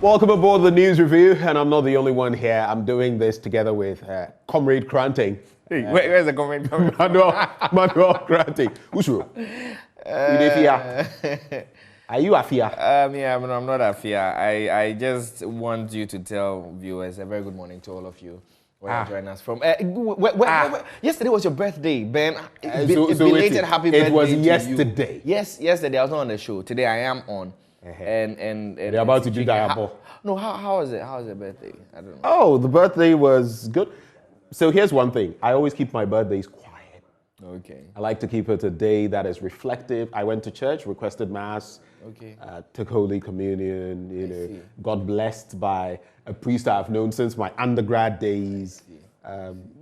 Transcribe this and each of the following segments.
Welcome aboard the News Review, and I'm not the only one here. I'm doing this together with Comrade Kranting. Hey, where's the comrade coming from? Manuel Kranting. Ushu. Are you Afia? Yeah, but I'm not Afia. I just want you to tell viewers a very good morning to all of you. Where you join us from. Yesterday was your birthday, Ben. Belated happy birthday. It was yesterday. You. Yes, yesterday I was not on the show. Today I am on. And they're about to do that. No, how was it? How was the birthday? I don't know. Oh, the birthday was good. So here's one thing. I always keep my birthdays quiet. Okay. I like to keep it a day that is reflective. I went to church, requested mass, took Holy Communion, got blessed by a priest I've known since my undergrad days.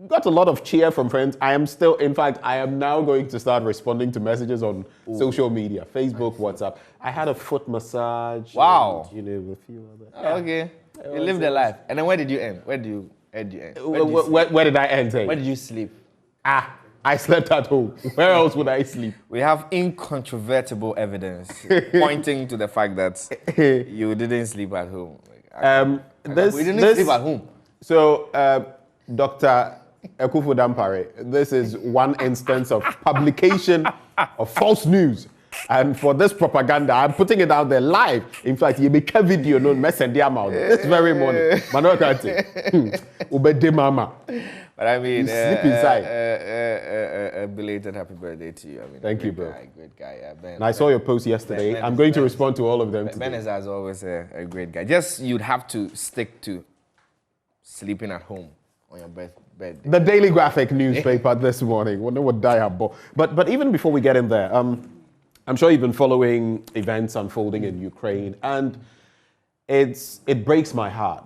Got a lot of cheer from friends. I am now going to start responding to messages on social media, Facebook, WhatsApp. I had a foot massage. Wow. And, a few other. Okay. You lived a life. And then where did you end? Where did you end? Where did I end? Where did you sleep? I slept at home. Where else would I sleep? We have incontrovertible evidence pointing to the fact that you didn't sleep at home. We didn't sleep at home. So, Dr. Ekufu Dampare, this is one instance of publication of false news. And for this propaganda, I'm putting it out there live. In fact, you make a video no messenger out this very morning. Manuel Kranting, Ubede Mama. But I mean, you sleep inside. A belated happy birthday to you. I mean, thank you, bro. Great guy. Ben, and I saw your post yesterday. I'm going to respond to all of them today. Ben is, as always, a great guy. Just you'd have to stick to sleeping at home on your birthday. The Daily Graphic newspaper this morning. Wonder what diabo. But even before we get in there, I'm sure you've been following events unfolding in Ukraine, and it breaks my heart.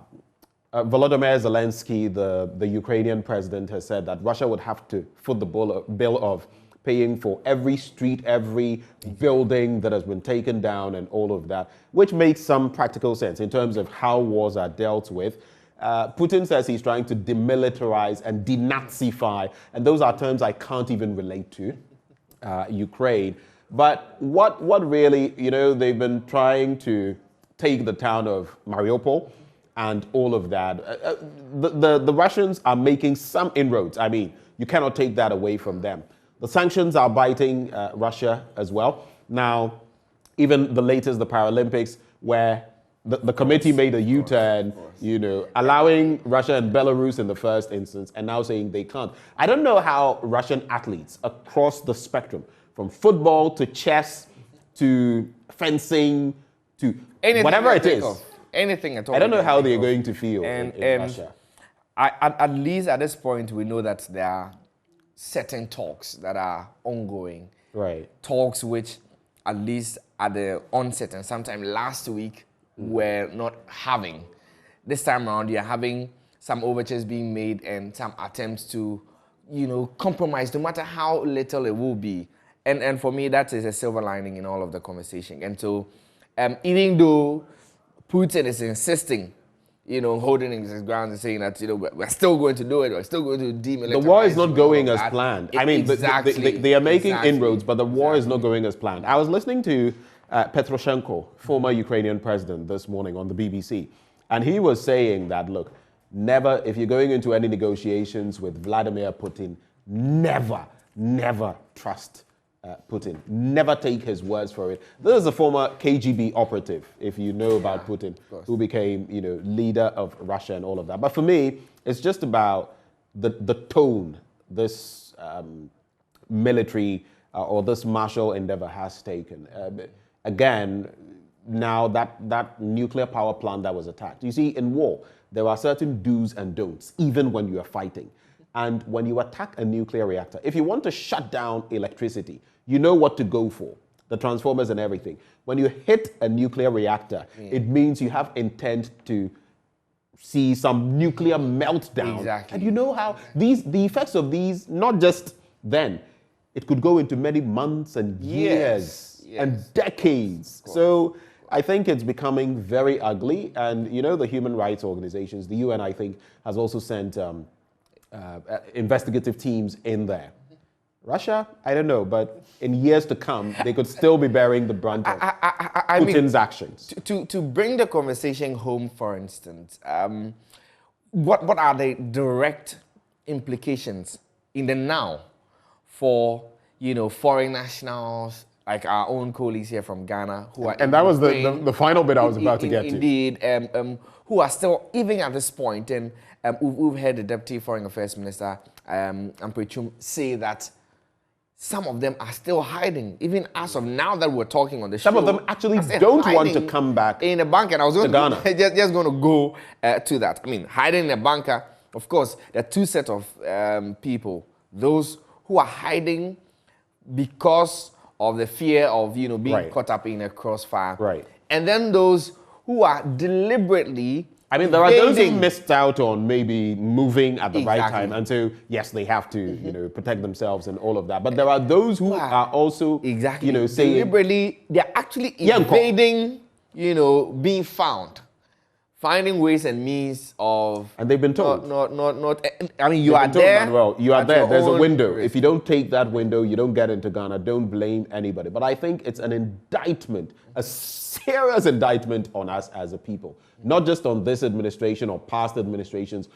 Volodymyr Zelensky, the Ukrainian president, has said that Russia would have to foot the bill of paying for every street, every building that has been taken down and all of that, which makes some practical sense in terms of how wars are dealt with. Putin says he's trying to demilitarize and denazify, and those are terms I can't even relate to, Ukraine. But what really, they've been trying to take the town of Mariupol and all of that. The Russians are making some inroads. I mean, you cannot take that away from them. The sanctions are biting Russia as well. Now, even the latest, the Paralympics, where the committee made a U-turn, allowing Russia and Belarus in the first instance, and now saying they can't. I don't know how Russian athletes across the spectrum, from football to chess to fencing to anything whatever it is. Anything at all. I don't know how they're going to feel in Russia. At least at this point, we know that there are certain talks that are ongoing. Right. Talks which, at least at the onset and sometime last week, we're not having. This time around, you're having some overtures being made and some attempts to, compromise, no matter how little it will be. And for me, that is a silver lining in all of the conversation. And so, even though Putin is insisting, holding his ground and saying that, we're still going to do it, we're still going to demilitarize. The war is not going as planned. I mean, exactly, they are making inroads, but the war is not going as planned. I was listening to Petroshenko, former Ukrainian president, this morning on the BBC, and he was saying that, look, never, if you're going into any negotiations with Vladimir Putin, never trust Putin. Never take his words for it. This is a former KGB operative, if you know about Putin, who became, leader of Russia and all of that. But for me, it's just about the tone this military or this martial endeavor has taken. Again, now that nuclear power plant that was attacked. You see, in war, there are certain do's and don'ts, even when you are fighting. And when you attack a nuclear reactor, if you want to shut down electricity, you know what to go for, the transformers and everything. When you hit a nuclear reactor, it means you have intent to see some nuclear meltdown. Exactly. And you know how the effects of these, not just then, it could go into many months and years and decades. So I think it's becoming very ugly. And, the human rights organizations, the UN, I think, has also sent investigative teams in there. Russia, I don't know, but in years to come, they could still be bearing the brunt of I Putin's actions. To bring the conversation home, for instance, what are the direct implications in the now for foreign nationals like our own colleagues here from Ghana who are and that was the final bit I was about to get to. Indeed, who are still even at this point, and we've heard the Deputy Foreign Affairs Minister Amprechum say that some of them are still hiding, even as of now that we're talking on the show. Some of them actually don't want to come back in a bunker. And I was going to Ghana. just going to go to that. I mean, hiding in a bunker, of course, there are two sets of people. Those who are hiding because of the fear of being caught up in a crossfire. Right. And then those who are deliberately there are those who missed out on maybe moving at the right time, and so yes, they have to protect themselves and all of that. But there are those who are also saying deliberately they're actually evading being found, finding ways and means of. And they've been told. Not. I mean, you are there. Manuel, you are there. There's a window. Risk. If you don't take that window, you don't get into Ghana. Don't blame anybody. But I think it's an indictment, a serious indictment on us as a people, not just on this administration or past administrations.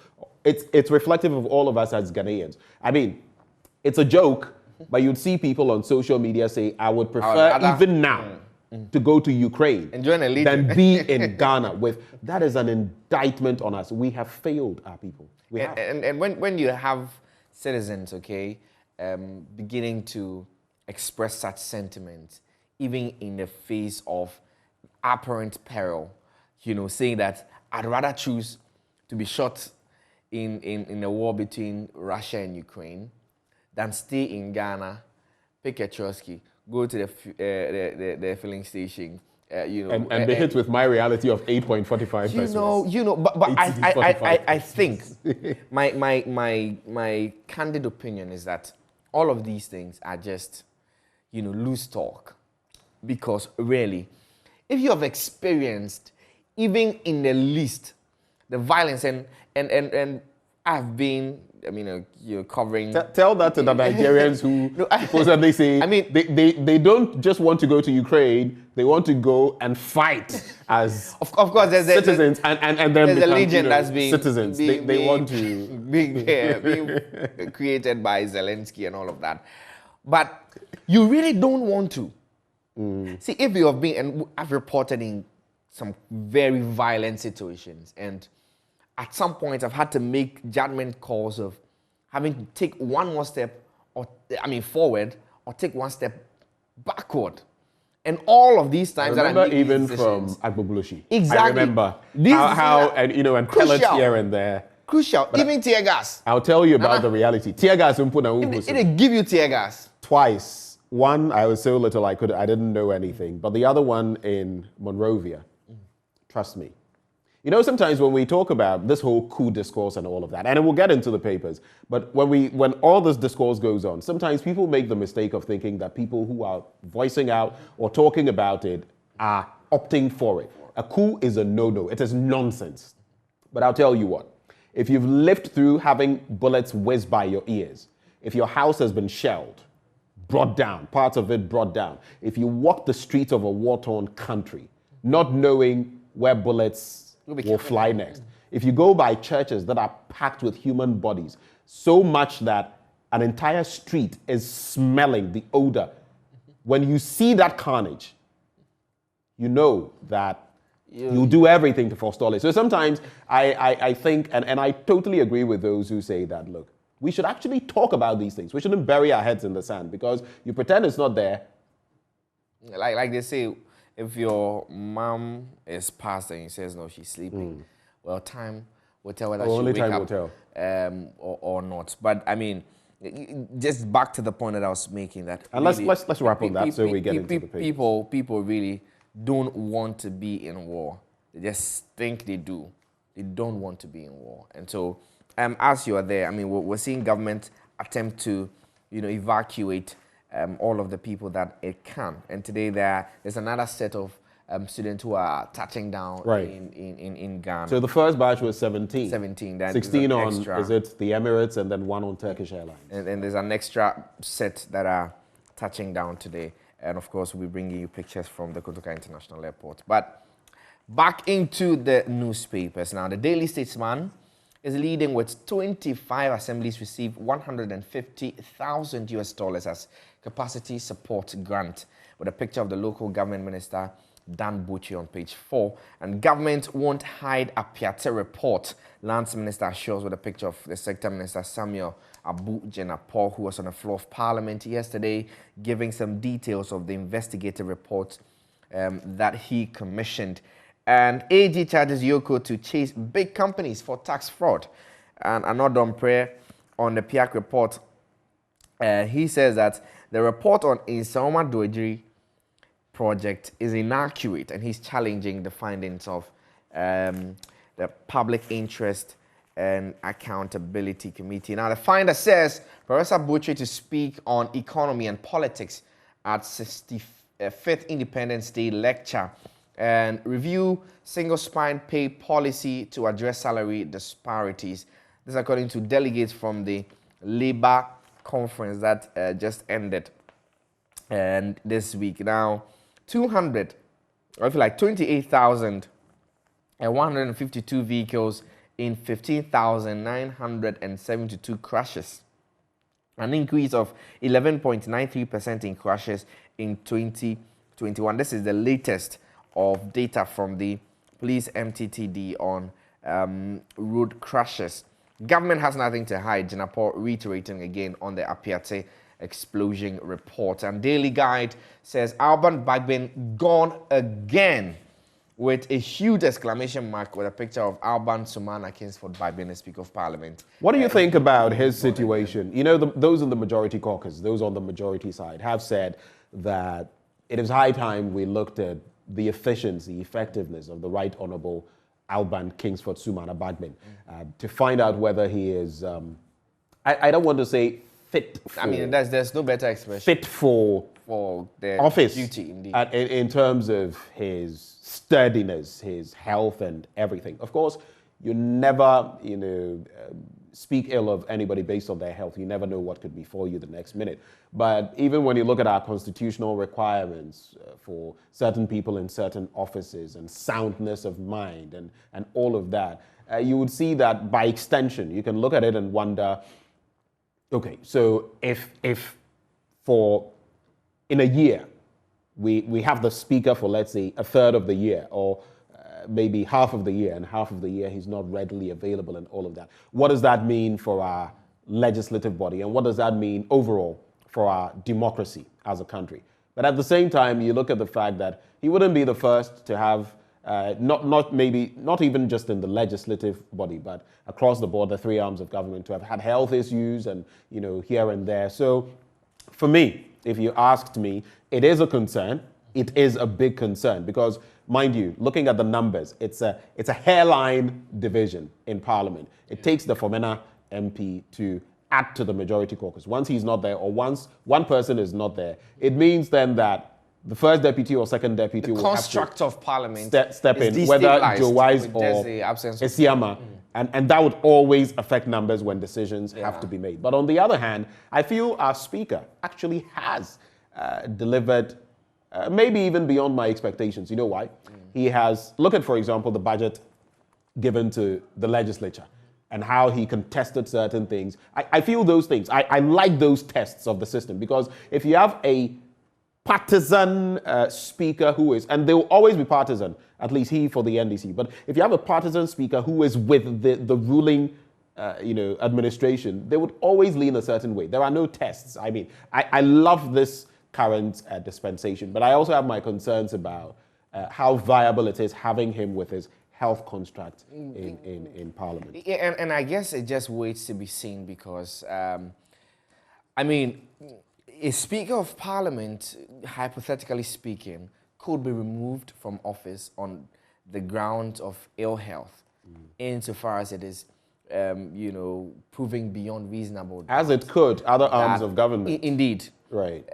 It's reflective of all of us as Ghanaians. I mean, it's a joke, but you'd see people on social media say, "I would prefer even now." To go to Ukraine than be in Ghana that is an indictment on us. We have failed our people. And when you have citizens, beginning to express such sentiments, even in the face of apparent peril, saying that I'd rather choose to be shot in a war between Russia and Ukraine than stay in Ghana, pick a Trotsky, go to the filling station, and be hit with my reality of 8.45 pesos. But I think my candid opinion is that all of these things are just loose talk, because really, if you have experienced even in the least the violence and I've been. I mean, you're covering. Tell that to the Nigerians who supposedly say they don't just want to go to Ukraine; they want to go and fight as of course there's citizens and then there's become, a legion that's being citizens. They want to being created by Zelensky and all of that, but you really don't want to. See, if you have been, and I've reported in some very violent situations, and at some point, I've had to make judgment calls of having to take one more step, forward, or take one step backward. And all of these times I remember that I make even these from decisions, Agbobloshi. Exactly. I remember how and pellets here and there. Crucial. Even tear gas. I'll tell you about the reality. Tear gas it give you tear gas. Twice. One, I was so little I didn't know anything. But the other one in Monrovia. Trust me. Sometimes when we talk about this whole coup discourse and all of that, and we'll get into the papers, but when all this discourse goes on, sometimes people make the mistake of thinking that people who are voicing out or talking about it are opting for it. A coup is a no-no. It is nonsense. But I'll tell you what, if you've lived through having bullets whiz by your ears, if your house has been shelled, brought down, parts of it brought down, if you walk the streets of a war-torn country, not knowing where bullets will fly next. If you go by churches that are packed with human bodies, so much that an entire street is smelling the odor, when you see that carnage, you know that you'll do everything to forestall it. So sometimes I think, and I totally agree with those who say that, look, we should actually talk about these things. We shouldn't bury our heads in the sand, because you pretend it's not there. Like they say, if your mom is passed and says no, she's sleeping, well, time will tell whether she'll wake up or not. But I mean, just back to the point that I was making, that and really, let's wrap on that so we get into the papers. People really don't want to be in war. They just think they do. They don't want to be in war. And so, as you are there, I mean, we're seeing government attempt to, evacuate all of the people that it can. And today there's another set of students who are touching down Right. in Ghana. So the first batch was 17. 17. Then 16 there's an on, extra. is it the Emirates, and then one on Turkish Airlines. And there's an extra set that are touching down today. And of course, we'll be bringing you pictures from the Kotoka International Airport. But back into the newspapers now. The Daily Statesman is leading with 25 assemblies receive $150,000 as capacity support grant, with a picture of the local government minister Dan Buchi on page 4. And government won't hide Apiate report, Lands Minister assures, with a picture of the Sector Minister Samuel Abu Jenapor, who was on the floor of Parliament yesterday, giving some details of the investigative report that he commissioned. And AG charges Yoko to chase big companies for tax fraud. And Anodom Prayer on the PIAC report, he says that the report on Insoma Dojiri project is inaccurate, and he's challenging the findings of the Public Interest and Accountability Committee. Now, the finder says Professor Butchie to speak on economy and politics at 65th Independence Day lecture and review single spine pay policy to address salary disparities. This according to delegates from the Labour conference that just ended and this week. Now, 28,152 vehicles in 15,972 crashes, an increase of 11.93% in crashes in 2021. This is the latest of data from the police MTTD on road crashes. Government has nothing to hide, Jenapor reiterating again on the Apiate explosion report. And Daily Guide says Alban Bagbin gone again, with a huge exclamation mark with a picture of Alban Sumana Kingsford Bagbin, the Speaker of Parliament. What do you think about his situation? You know, those in the majority caucus, those on the majority side, have said that it is high time we looked at the efficiency, effectiveness of the Right Honourable Alban Kingsford Sumana Bagbin to find out whether he is, I don't want to say fit for... I mean, there's no better expression. Fit for the office, duty, indeed. In terms of his sturdiness, his health and everything. Of course, you never, speak ill of anybody based on their health. You never know what could befall you the next minute. But even when you look at our constitutional requirements for certain people in certain offices and soundness of mind and all of that, you would see that by extension, you can look at it and wonder, okay, so if for in a year, we have the speaker for, let's say, a third of the year, or maybe half of the year, and half of the year he's not readily available and all of that. What does that mean for our legislative body, and what does that mean overall for our democracy as a country? But at the same time, you look at the fact that he wouldn't be the first to have, not even just in the legislative body, but across the board, the three arms of government, to have had health issues and, here and there. So for me, if you asked me, it is a concern. It is a big concern because, mind you, looking at the numbers, it's a hairline division in Parliament. It takes the Fomena MP to add to the majority caucus. Once he's not there, or once one person is not there, it means then that the first deputy or second deputy will have to construct of Parliament step in, whether Joe Wise or Esiama. And that would always affect numbers when decisions have to be made. But on the other hand, I feel our speaker actually has delivered maybe even beyond my expectations. You know why? He has, look at, for example, the budget given to the legislature and how he contested certain things. I feel those things. I like those tests of the system, because if you have a partisan speaker who is, and they will always be partisan, at least he for the NDC, but if you have a partisan speaker who is with the ruling administration, they would always lean a certain way. There are no tests. I mean, I love this current dispensation, but I also have my concerns about how viable it is having him with his health construct in Parliament. Yeah, and I guess it just waits to be seen, because, I mean, a Speaker of Parliament, hypothetically speaking, could be removed from office on the grounds of ill health, insofar as it is, proving beyond reasonable doubt. As it could other arms of government. Indeed. Right.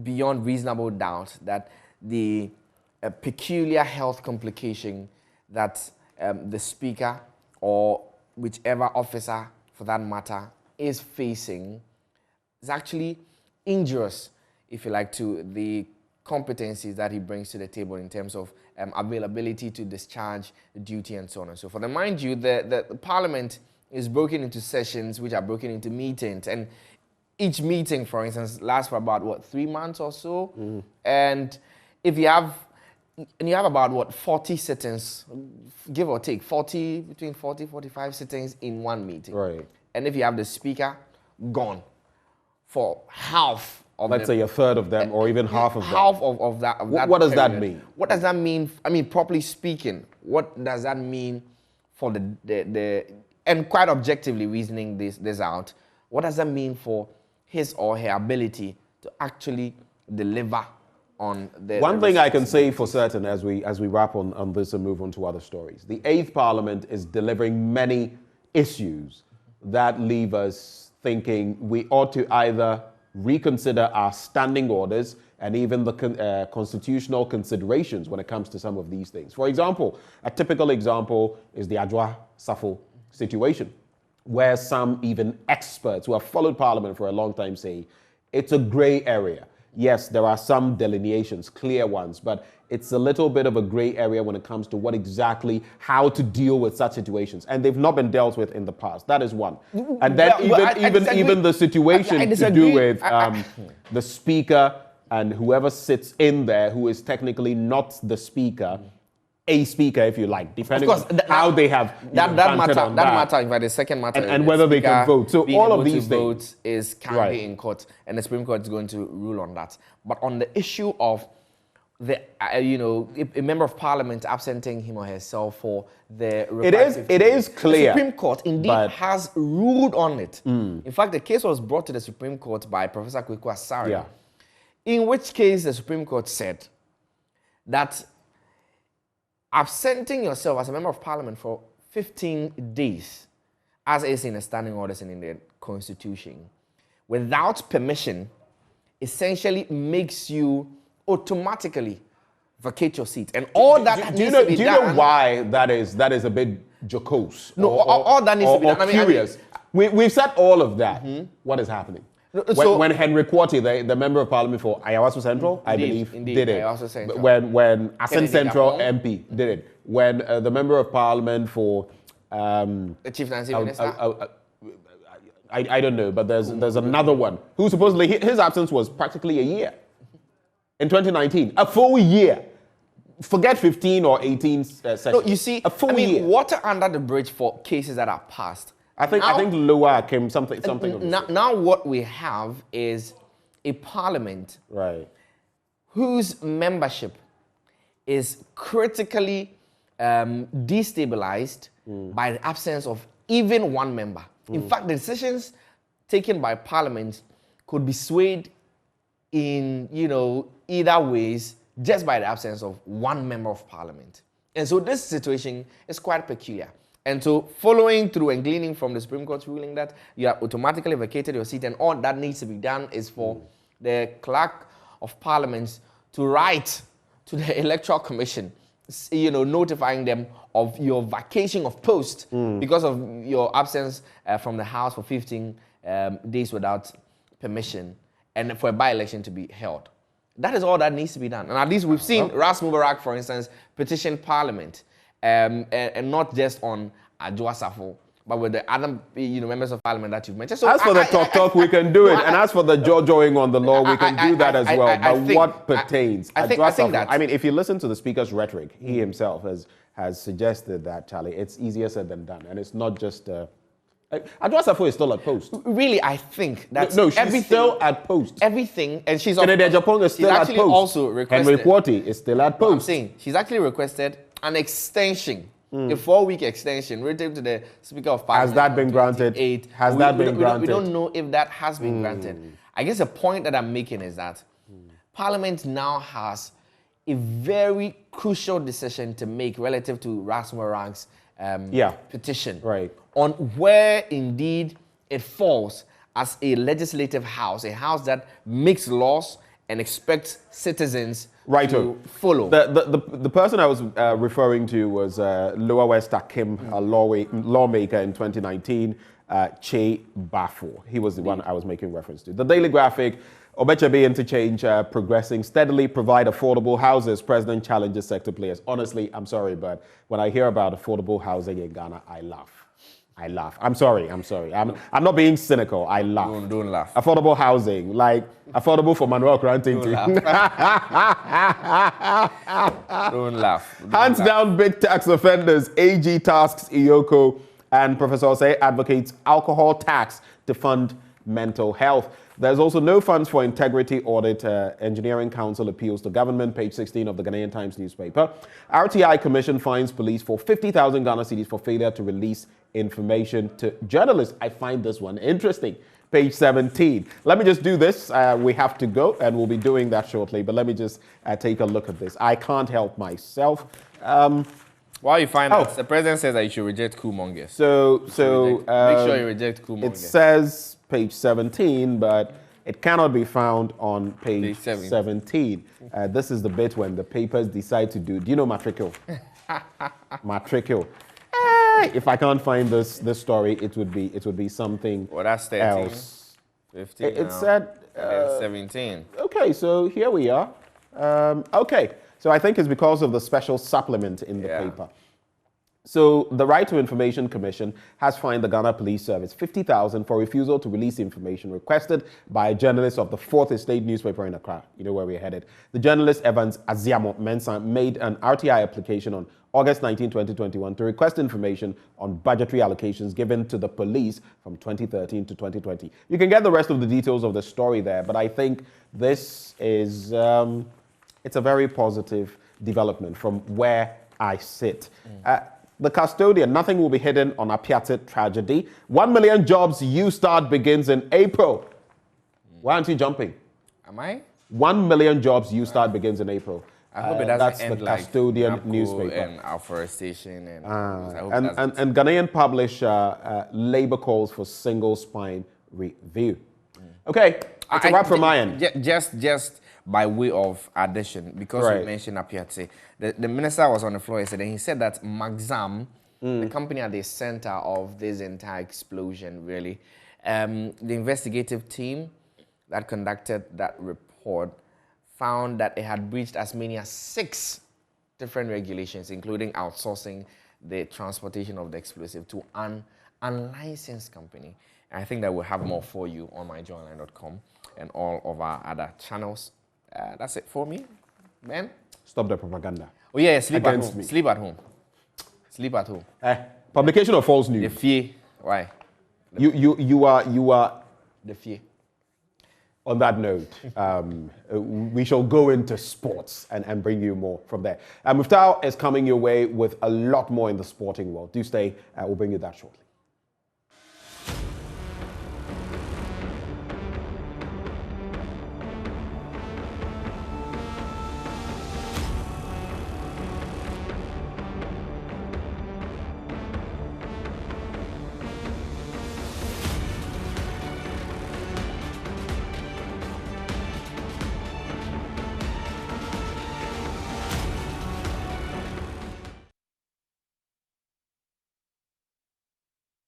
Beyond reasonable doubt that the a peculiar health complication that the speaker or whichever officer for that matter is facing is actually injurious, if you like, to the competencies that he brings to the table in terms of availability to discharge duty and so on and so forth. And mind you, the Parliament is broken into sessions which are broken into meetings, and each meeting, for instance, lasts for about 3 months or so. And if you have about 40 sittings, give or take, between 45 sittings in one meeting. Right. And if you have the speaker gone for half of Let's say a third of them, or even half of them. Half of that. What does that mean? What does that mean? I mean, properly speaking, what does that mean for the and quite objectively reasoning this out, what does that mean for his or her ability to actually deliver on the... One thing I can say for certain as we wrap on this and move on to other stories, the 8th Parliament is delivering many issues that leave us thinking we ought to either reconsider our standing orders and even the constitutional considerations when it comes to some of these things. For example, a typical example is the Adwoa Safo situation, where some even experts who have followed Parliament for a long time say it's a gray area. Yes, there are some delineations, clear ones, but it's a little bit of a gray area when it comes to how to deal with such situations. And they've not been dealt with in the past. That is one. And then even the situation to do with the speaker and whoever sits in there who is technically not the speaker, a speaker, if you like, depending on how they have that matter, in fact, the second matter, and whether they can vote. So all of these things is currently in court, and the Supreme Court is going to rule on that. But on the issue of the a member of Parliament absenting him or herself for the it is clear. The Supreme Court indeed has ruled on it. In fact, the case was brought to the Supreme Court by Professor Kweku Asare, in which case the Supreme Court said that absenting yourself as a member of Parliament for 15 days, as is in the standing orders and in the Constitution, without permission, essentially makes you automatically vacate your seat. And all that needs to be done... Do you know why that is a bit jocose? No, all that needs to be done. Or curious. We've said all of that. What is happening? When Henry Quarty, the member of Parliament for Ayawaso Central, I believe, did it. When Asen Central MP did it. When the member of Parliament for... the Chief Nancy Minister? I don't know, but there's another one who supposedly, his absence was practically a year. In 2019, a full year. Forget 15 or 18 sessions. No, you see, a full year. Water under the bridge for cases that are passed. I think lower came something. Now what we have is a Parliament whose membership is critically destabilized by the absence of even one member. In fact, the decisions taken by Parliament could be swayed in either ways just by the absence of one member of Parliament. And so this situation is quite peculiar. And so following through and gleaning from the Supreme Court's ruling that you have automatically vacated your seat, and all that needs to be done is for the Clerk of Parliament to write to the Electoral Commission, notifying them of your vacation of post because of your absence from the House for 15 days without permission, and for a by-election to be held. That is all that needs to be done. And at least we've seen Ras Mubarak, for instance, petition Parliament, and not just on Adwoa Safo, but with the other members of Parliament that you've mentioned. So as for the talk, we can do it. And as for the joing on the law, we can do that as well. But what pertains? I think that... I mean, if you listen to the Speaker's rhetoric, he himself has suggested that, Charlie, it's easier said than done. And it's not just... Adwoa Safo is still at post. Really, I think that she's still at post. Everything, and she's Japan is still at post. Also requested. Henry Quarty is still at post. I'm saying she's actually requested an extension, a 4-week extension, written to the Speaker of Parliament. Has that been granted? Has that been granted? We don't know if that has been granted. I guess the point that I'm making is that Parliament now has a very crucial decision to make relative to Ras Mubarak's petition on where indeed it falls as a legislative house, a house that makes laws and expect citizens Right to follow. The person I was referring to was Lower West Akim, a lawmaker in 2019, Che Bafo. He was the one I was making reference to. The Daily Graphic, Obechebe interchange progressing steadily, provide affordable houses. President challenges sector players. Honestly, I'm sorry, but when I hear about affordable housing in Ghana, I laugh. I laugh. I'm sorry. I'm not being cynical. I laugh. Don't laugh. Affordable housing, like affordable for Manuel Granting. Don't laugh. Hands down big tax offenders. AG tasks Iyoko, and Professor Osei advocates alcohol tax to fund mental health. There's also no funds for integrity audit. Engineering Council appeals to government, page 16 of the Ghanaian Times newspaper. RTI Commission fines police for 50,000 Ghana cedis for failure to release information to journalists. I find this one interesting. Page 17. Let me just do this. We have to go, and we'll be doing that shortly. But let me just take a look at this. I can't help myself. While you find out, the president says that you should reject coup-mongers. Make sure you reject coup-mongers. It says page 17, but it cannot be found on page 17. This is the bit when the papers decide to do you know matricule? Matricule. If I can't find this story, it would be something that's 13, else. 15 it said 17. Okay, so here we are. Okay, so I think it's because of the special supplement in the paper. So the Right to Information Commission has fined the Ghana Police Service 50,000 for refusal to release information requested by a journalist of the Fourth Estate newspaper in Accra. You know where we're headed. The journalist Evans Aziamo Mensah made an RTI application on August 19, 2021 to request information on budgetary allocations given to the police from 2013 to 2020. You can get the rest of the details of the story there, but I think this is, it's a very positive development from where I sit. The custodian, nothing will be hidden on Apiate tragedy. 1 million jobs you start begins in April. Why aren't you jumping? Am I? 1 million jobs you start begins in April. I hope it doesn't that's end the like custodian NAPCO newspaper. And afforestation. And Ghanaian publish labor calls for single spine review. Okay, it's a wrap from my end. Just by way of addition, because you mentioned Apiate, the minister was on the floor yesterday, and he said that Maxam, the company at the center of this entire explosion, really, the investigative team that conducted that report found that it had breached as many as 6 different regulations, including outsourcing the transportation of the explosive to an unlicensed company. And I think that we'll have more for you on myjoyonline.com and all of our other channels. That's it for me, man. Stop the propaganda. Oh yeah, sleep at Against home. me. Sleep at home. Sleep at home. Publication of false The news. fear. Why? You are. The fear. On that note, we shall go into sports and bring you more from there. Muftau is coming your way with a lot more in the sporting world. Do stay. We'll bring you that shortly.